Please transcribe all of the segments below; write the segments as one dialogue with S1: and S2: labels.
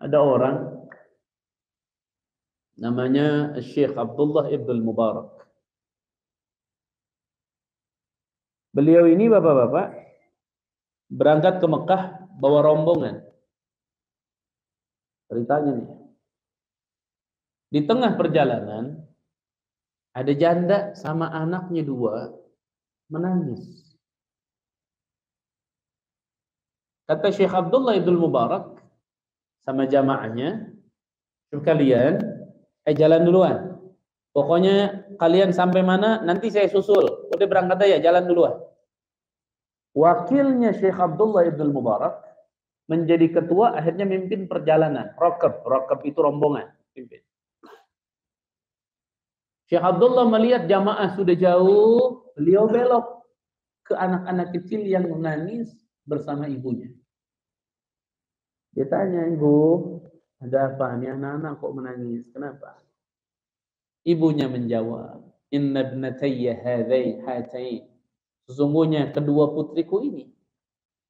S1: Ada orang namanya Syekh Abdullah Ibn Mubarak. Beliau ini bapak-bapak berangkat ke Mekah bawa rombongan. Ceritanya nih. Di tengah perjalanan ada janda sama anaknya dua menangis. Kata Syekh Abdullah Ibn Mubarak sama jamaahnya, kalian jalan duluan. Pokoknya kalian sampai mana nanti saya susul. Udah berangkat aja, jalan duluan. Wakilnya Syekh Abdullah Ibn Mubarak menjadi ketua, akhirnya mimpin perjalanan. Rokab itu rombongan. Pimpin. Syekh Abdullah melihat jamaah sudah jauh, beliau belok ke anak-anak kecil yang menangis bersama ibunya. Dia tanya, Ibu, ada apa? Ini anak-anak kok menangis? Kenapa? Ibunya menjawab, Inna ibnatayya hatain. Sesungguhnya kedua putriku ini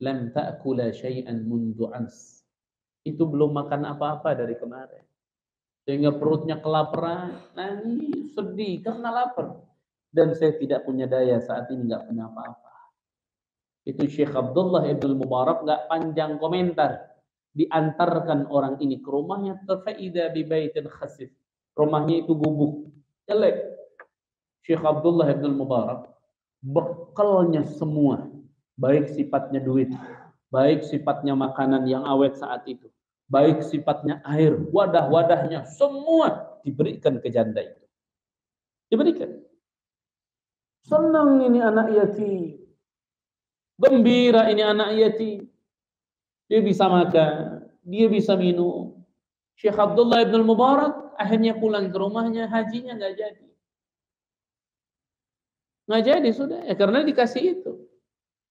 S1: lam ta'kula syai'an mundu ans. Itu belum makan apa-apa dari kemarin. Sehingga perutnya kelaparan, nangis, sedih karena lapar. Dan saya tidak punya daya saat ini, nggak punya apa-apa. Itu Syekh Abdullah Ibn Mubarak nggak panjang komentar. Diantarkan orang ini ke rumahnya, terfaida bi baitin khasif. Rumahnya itu gubuk, jelek. Syekh Abdullah Ibn Mubarak bekalnya semua, baik sifatnya duit, baik sifatnya makanan yang awet saat itu, baik sifatnya air, wadah-wadahnya semua diberikan ke janda itu. Diberikan. Senang ini anak yatim. Gembira ini anak yatim. Dia bisa makan, dia bisa minum. Syekh Abdullah Ibn Mubarak akhirnya pulang ke rumahnya, hajinya nggak jadi. Nggak jadi sudah, ya karena dikasih itu.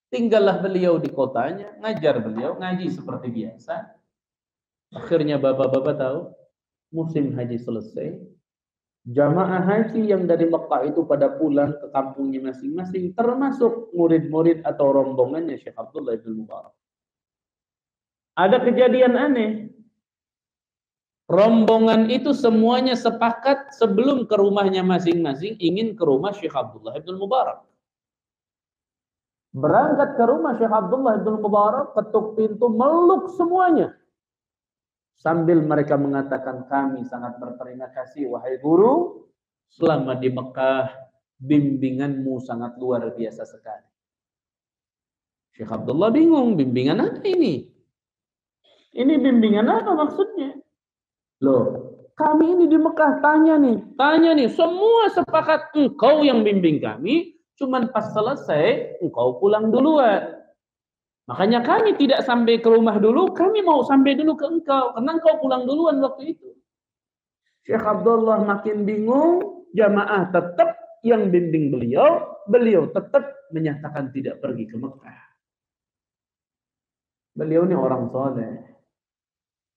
S1: Tinggallah beliau di kotanya, ngajar beliau, ngaji seperti biasa. Akhirnya bapak-bapak tahu, musim haji selesai. Jamaah haji yang dari Mekah itu pada pulang ke kampungnya masing-masing, termasuk murid-murid atau rombongannya Syekh Abdullah Ibn Mubarak. Ada kejadian aneh. Rombongan itu semuanya sepakat sebelum ke rumahnya masing-masing ingin ke rumah Syekh Abdullah Ibn Mubarak. Berangkat ke rumah Syekh Abdullah Ibn Mubarak, ketuk pintu, meluk semuanya. Sambil mereka mengatakan, kami sangat berterima kasih wahai guru, selama di Mekah bimbinganmu sangat luar biasa sekali. Syekh Abdullah bingung, bimbingan apa ini? Ini bimbingan apa maksudnya? Loh, kami ini di Mekah tanya nih, semua sepakat engkau yang bimbing kami, cuman pas selesai engkau pulang duluan. Makanya kami tidak sampai ke rumah dulu, kami mau sampai dulu ke engkau, karena engkau pulang duluan waktu itu. Syekh Abdullah makin bingung, jamaah tetap yang bimbing beliau tetap menyatakan tidak pergi ke Mekah. Beliau ini orang soleh.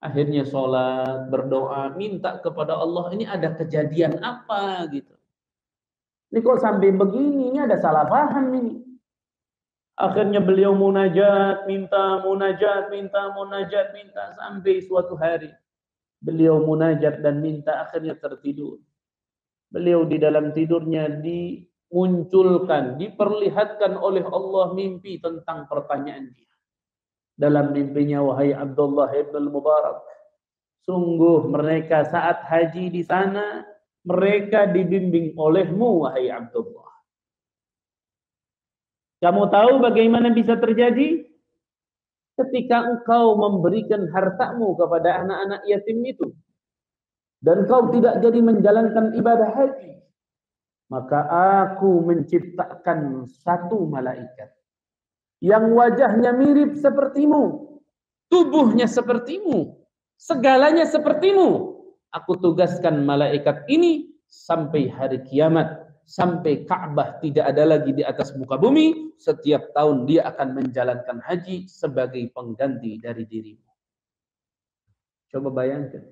S1: Akhirnya sholat, berdoa, minta kepada Allah, ini ada kejadian apa gitu. Ini kok sampai begini, ini ada salah paham ini. Akhirnya beliau munajat, minta, sampai suatu hari. Beliau munajat dan minta, akhirnya tertidur. Beliau di dalam tidurnya dimunculkan, diperlihatkan oleh Allah mimpi tentang pertanyaan dia. Dalam mimpinya, wahai Abdullah Ibn Mubarak, sungguh mereka saat haji di sana, mereka dibimbing olehmu, wahai Abdullah. Kamu tahu bagaimana bisa terjadi? Ketika engkau memberikan hartamu kepada anak-anak yatim itu, dan kau tidak jadi menjalankan ibadah haji, maka aku menciptakan satu malaikat yang wajahnya mirip sepertimu, tubuhnya sepertimu, segalanya sepertimu. Aku tugaskan malaikat ini sampai hari kiamat, sampai Ka'bah tidak ada lagi di atas muka bumi. Setiap tahun dia akan menjalankan haji sebagai pengganti dari dirimu. Coba bayangkan.